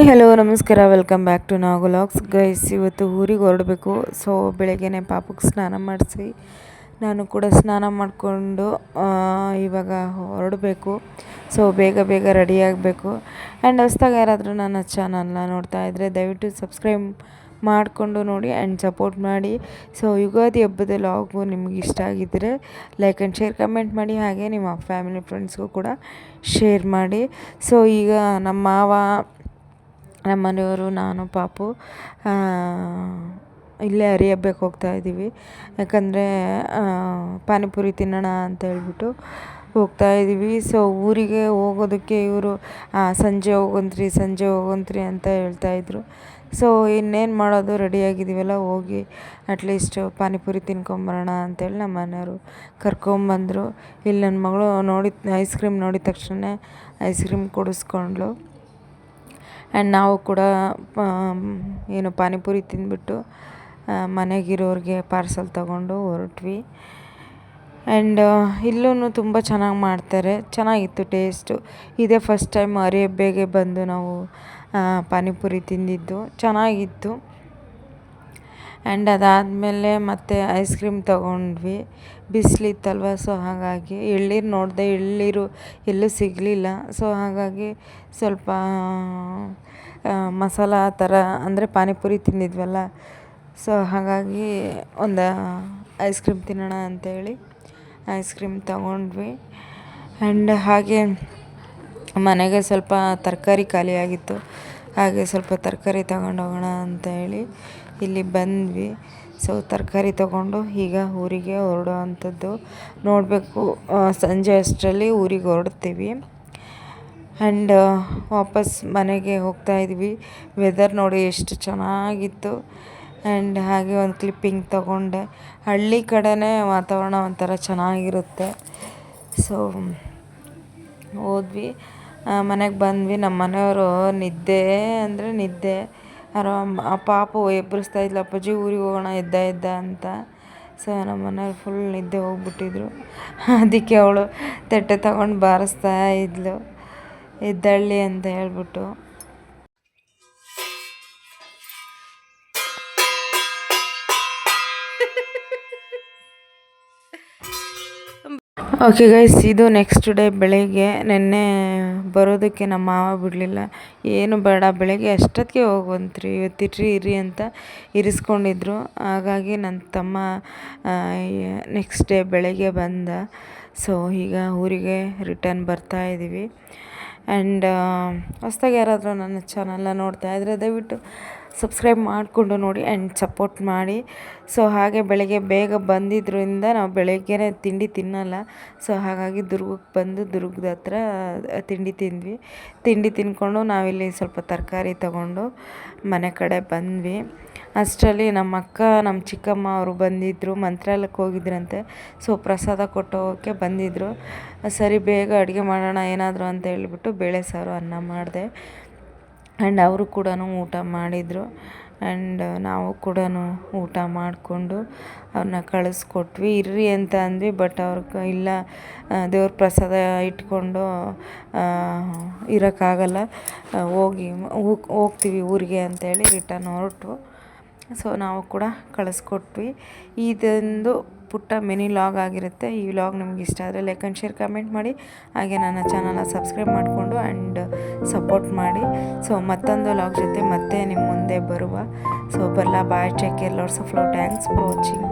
Hi hello ನಮಸ್ಕಾರ, welcome back to Nagu logs. Guys, ಇವತ್ತು ಊರಿಗೆ ಹೊರಡಬೇಕು. ಸೊ ಬೆಳಗ್ಗೆನೆ ಪಾಪಕ್ಕೆ ಸ್ನಾನ ಮಾಡಿಸಿ ನಾನು ಕೂಡ ಸ್ನಾನ ಮಾಡಿಕೊಂಡು ಇವಾಗ ಹೊರಡಬೇಕು. ಸೊ ಬೇಗ ಬೇಗ ರೆಡಿ ಆಗಬೇಕು. ಆ್ಯಂಡ್ ಹೊಸ್ದಾಗಿ ಯಾರಾದರೂ ನನ್ನ ಚಾನಲ್ನ ನೋಡ್ತಾ ಇದ್ದರೆ ದಯವಿಟ್ಟು ಸಬ್ಸ್ಕ್ರೈಬ್ ಮಾಡಿಕೊಂಡು ನೋಡಿ ಆ್ಯಂಡ್ ಸಪೋರ್ಟ್ ಮಾಡಿ. ಸೊ ಯುಗಾದಿ ಹಬ್ಬದ ಲಾಗು ನಿಮ್ಗೆ ಇಷ್ಟ ಆಗಿದ್ದರೆ ಲೈಕ್ ಆ್ಯಂಡ್ ಶೇರ್ ಕಮೆಂಟ್ ಮಾಡಿ, ಹಾಗೆ ನಿಮ್ಮ ಫ್ಯಾಮಿಲಿ ಫ್ರೆಂಡ್ಸ್ಗೂ ಕೂಡ ಶೇರ್ ಮಾಡಿ. ಸೊ ಈಗ ನಮ್ಮ ಮಾವ, ನಮ್ಮ ಮನೆಯವರು, ನಾನು, ಪಾಪು ಇಲ್ಲೇ ಹರಿಯಬ್ಬಕ್ಕೆ ಹೋಗ್ತಾಯಿದ್ದೀವಿ. ಯಾಕಂದರೆ ಪಾನಿಪುರಿ ತಿನ್ನೋಣ ಅಂತ ಹೇಳ್ಬಿಟ್ಟು ಹೋಗ್ತಾಯಿದ್ದೀವಿ. ಸೊ ಊರಿಗೆ ಹೋಗೋದಕ್ಕೆ ಇವರು ಸಂಜೆ ಹೋಗಂತ್ರಿ ಅಂತ ಹೇಳ್ತಾಯಿದ್ರು. ಸೊ ಇನ್ನೇನು ಮಾಡೋದು, ರೆಡಿಯಾಗಿದ್ದೀವಲ್ಲ, ಹೋಗಿ ಅಟ್ಲೀಸ್ಟ್ ಪಾನಿಪುರಿ ತಿನ್ಕೊಂಬರೋಣ ಅಂತೇಳಿ ನಮ್ಮ ಮನೆಯವರು ಕರ್ಕೊಂಬಂದರು. ಇಲ್ಲಿ ನನ್ನ ಮಗಳು ಐಸ್ ಕ್ರೀಮ್ ನೋಡಿದ ತಕ್ಷಣ ಐಸ್ ಕ್ರೀಮ್ ಕೊಡಿಸ್ಕೊಂಡ್ಳು. ಆ್ಯಂಡ್ ನಾವು ಕೂಡ ಪಾನಿಪುರಿ ತಿಂದ್ಬಿಟ್ಟು ಮನೆಗಿರೋರಿಗೆ ಪಾರ್ಸಲ್ ತೊಗೊಂಡು ಹೊರಟ್ವಿ. ಆ್ಯಂಡ್ ಇಲ್ಲೂ ತುಂಬ ಚೆನ್ನಾಗಿ ಮಾಡ್ತಾರೆ, ಚೆನ್ನಾಗಿತ್ತು ಟೇಸ್ಟು. ಇದೇ ಫಸ್ಟ್ ಟೈಮ್ ಹರಿಯಬ್ಬೆಗೆ ಬಂದು ನಾವು ಪಾನಿಪುರಿ ತಿಂದಿದ್ದು, ಚೆನ್ನಾಗಿತ್ತು. ಆ್ಯಂಡ್ ಅದಾದಮೇಲೆ ಮತ್ತೆ ಐಸ್ ಕ್ರೀಮ್ ತೊಗೊಂಡ್ವಿ. ಬಿಸಿಲಿತ್ತಲ್ವ, ಸೊ ಹಾಗಾಗಿ ಎಳ್ನೀರು ನೋಡಿದೆ, ಎಳ್ನೀರು ಎಲ್ಲೂ ಸಿಗಲಿಲ್ಲ. ಸೊ ಹಾಗಾಗಿ ಸ್ವಲ್ಪ ಮಸಾಲ ಥರ, ಅಂದರೆ ಪಾನಿಪುರಿ ತಿಂದಿದ್ವಲ್ಲ, ಸೊ ಹಾಗಾಗಿ ಒಂದು ಐಸ್ ಕ್ರೀಮ್ ತಿನ್ನೋಣ ಅಂತೇಳಿ ಐಸ್ ಕ್ರೀಮ್ ತೊಗೊಂಡ್ವಿ. ಆ್ಯಂಡ್ ಹಾಗೆ ಮನೆಗೆ ಸ್ವಲ್ಪ ತರಕಾರಿ ಖಾಲಿಯಾಗಿತ್ತು, ಹಾಗೆ ಸ್ವಲ್ಪ ತರಕಾರಿ ತಗೊಂಡೋಗೋಣ ಅಂತ ಹೇಳಿ ಇಲ್ಲಿ ಬಂದ್ವಿ. ಸೊ ತರಕಾರಿ ತೊಗೊಂಡು ಈಗ ಊರಿಗೆ ಹೊರಡೋ ಅಂಥದ್ದು ನೋಡಬೇಕು. ಸಂಜೆ ಅಷ್ಟರಲ್ಲಿ ಊರಿಗೆ ಹೊರಡ್ತೀವಿ. ಆ್ಯಂಡ್ ವಾಪಸ್ ಮನೆಗೆ ಹೋಗ್ತಾಯಿದ್ವಿ. ವೆದರ್ ನೋಡಿ ಎಷ್ಟು ಚೆನ್ನಾಗಿತ್ತು. ಆ್ಯಂಡ್ ಹಾಗೆ ಒಂದು ಕ್ಲಿಪ್ಪಿಂಗ್ ತೊಗೊಂಡೆ. ಹಳ್ಳಿ ಕಡೆನೇ ವಾತಾವರಣ ಒಂಥರ ಚೆನ್ನಾಗಿರುತ್ತೆ. ಸೊ ಹೋದ್ವಿ, ಮನೆಗೆ ಬಂದ್ವಿ. ನಮ್ಮ ಮನೆಯವರು ನಿದ್ದೆ ಅಂದರೆ ನಿದ್ದೆ. ಆ ಪಾಪು ಎಬ್ಬರಿಸ್ತಾ ಇದ್ಲು, ಅಪ್ಪಾಜಿ ಊರಿಗೆ ಹೋಗೋಣ, ಎದ್ದ ಅಂತ. ಸೊ ನಮ್ಮ ಮನೆಯವ್ರು ಫುಲ್ ನಿದ್ದೆ ಹೋಗ್ಬಿಟ್ಟಿದ್ರು. ಅದಕ್ಕೆ ಅವಳು ತಟ್ಟೆ ತಗೊಂಡು ಬಾರಿಸ್ತಾ ಇದ್ಲು, ಎದ್ದಳ್ಳಿ ಅಂತ ಹೇಳ್ಬಿಟ್ಟು. ಓಕೆ ಗೈಸ್, ಇದು ನೆಕ್ಸ್ಟ್ ಡೇ ಬೆಳಗ್ಗೆ. ನೆನ್ನೆ ಬರೋದಕ್ಕೆ ನಮ್ಮ ಮಾವ ಬಿಡಲಿಲ್ಲ, ಏನು ಬೇಡ ಬೆಳಗ್ಗೆ ಅಷ್ಟೊತ್ತಿಗೆ ಹೋಗುವಂತ್ರಿ, ಇವತ್ತಿಟ್ರಿ ಇರಿ ಅಂತ ಇರಿಸ್ಕೊಂಡಿದ್ರು. ಹಾಗಾಗಿ ನನ್ನ ತಮ್ಮ ನೆಕ್ಸ್ಟ್ ಡೇ ಬೆಳಗ್ಗೆ ಬಂದ. ಸೊ ಈಗ ಊರಿಗೆ ರಿಟರ್ನ್ ಬರ್ತಾಯಿದ್ದೀವಿ. ಆ್ಯಂಡ್ ಹೊಸ್ದಾಗಿ ಯಾರಾದರೂ ನನ್ನ ಚಾನಲ್ನ ನೋಡ್ತಾ ಇದ್ದರೆ ದಯವಿಟ್ಟು ಸಬ್ಸ್ಕ್ರೈಬ್ ಮಾಡಿಕೊಂಡು ನೋಡಿ ಆ್ಯಂಡ್ ಸಪೋರ್ಟ್ ಮಾಡಿ. ಸೊ ಹಾಗೆ ಬೆಳಗ್ಗೆ ಬೇಗ ಬಂದಿದ್ದರಿಂದ ನಾವು ಬೆಳಗ್ಗೆನೇ ತಿಂಡಿ ತಿನ್ನಲ್ಲ. ಸೊ ಹಾಗಾಗಿ ದುರ್ಗಕ್ಕೆ ಬಂದು ದುರ್ಗದ ಹತ್ರ ತಿಂಡಿ ತಿಂದ್ಕೊಂಡು ನಾವಿಲ್ಲಿ ಸ್ವಲ್ಪ ತರಕಾರಿ ತೊಗೊಂಡು ಮನೆ ಕಡೆ ಬಂದ್ವಿ. ಅಷ್ಟರಲ್ಲಿ ನಮ್ಮ ಅಕ್ಕ, ನಮ್ಮ ಚಿಕ್ಕಮ್ಮ ಅವರು ಬಂದಿದ್ದರು, ಮಂತ್ರಾಲಯಕ್ಕೆ ಹೋಗಿದ್ರಂತೆ. ಸೊ ಪ್ರಸಾದ ಕೊಟ್ಟು ಹೋಗೋಕ್ಕೆ ಬಂದಿದ್ದರು. ಸರಿ ಬೇಗ ಅಡುಗೆ ಮಾಡೋಣ ಏನಾದರೂ ಅಂತ ಹೇಳಿಬಿಟ್ಟು ಬೇಳೆ ಸಾರು ಅನ್ನ ಮಾಡಿದೆ. ಆ್ಯಂಡ್ ಅವರು ಕೂಡ ಊಟ ಮಾಡಿದರು. ಆ್ಯಂಡ್ ನಾವು ಕೂಡ ಊಟ ಮಾಡಿಕೊಂಡು ಅವ್ರನ್ನ ಕಳಿಸ್ಕೊಟ್ವಿ. ಇರ್ರಿ ಅಂತ ಅಂದ್ವಿ, ಬಟ್ ಅವ್ರಿಗೆ ಇಲ್ಲ, ದೇವ್ರ ಪ್ರಸಾದ ಇಟ್ಕೊಂಡು ಇರೋಕ್ಕಾಗಲ್ಲ, ಹೋಗ್ತೀವಿ ಊರಿಗೆ ಅಂತೇಳಿ ರಿಟರ್ನ್ ಹೊರಟು. ಸೊ ನಾವು ಕೂಡ ಕಳಿಸ್ಕೊಟ್ವಿ. ಇದೊಂದು ಪುಟ್ಟ ಮಿನಿ ಲಾಗ್ ಆಗಿರುತ್ತೆ. ಈ ಲಾಗ್ ನಿಮ್ಗೆ ಇಷ್ಟ ಆದರೆ ಲೈಕ್ ಆ್ಯಂಡ್ ಶೇರ್ ಕಮೆಂಟ್ ಮಾಡಿ, ಹಾಗೆ ನನ್ನ ಚಾನಲ್ನ ಸಬ್ಸ್ಕ್ರೈಬ್ ಮಾಡಿಕೊಂಡು ಆ್ಯಂಡ್ ಸಪೋರ್ಟ್ ಮಾಡಿ. ಸೊ ಮತ್ತೊಂದು ಲಾಗ್ ಜೊತೆ ಮತ್ತೆ ನಿಮ್ಮ ಮುಂದೆ ಬರುವ. So bye, take care, lots of love, thanks for watching.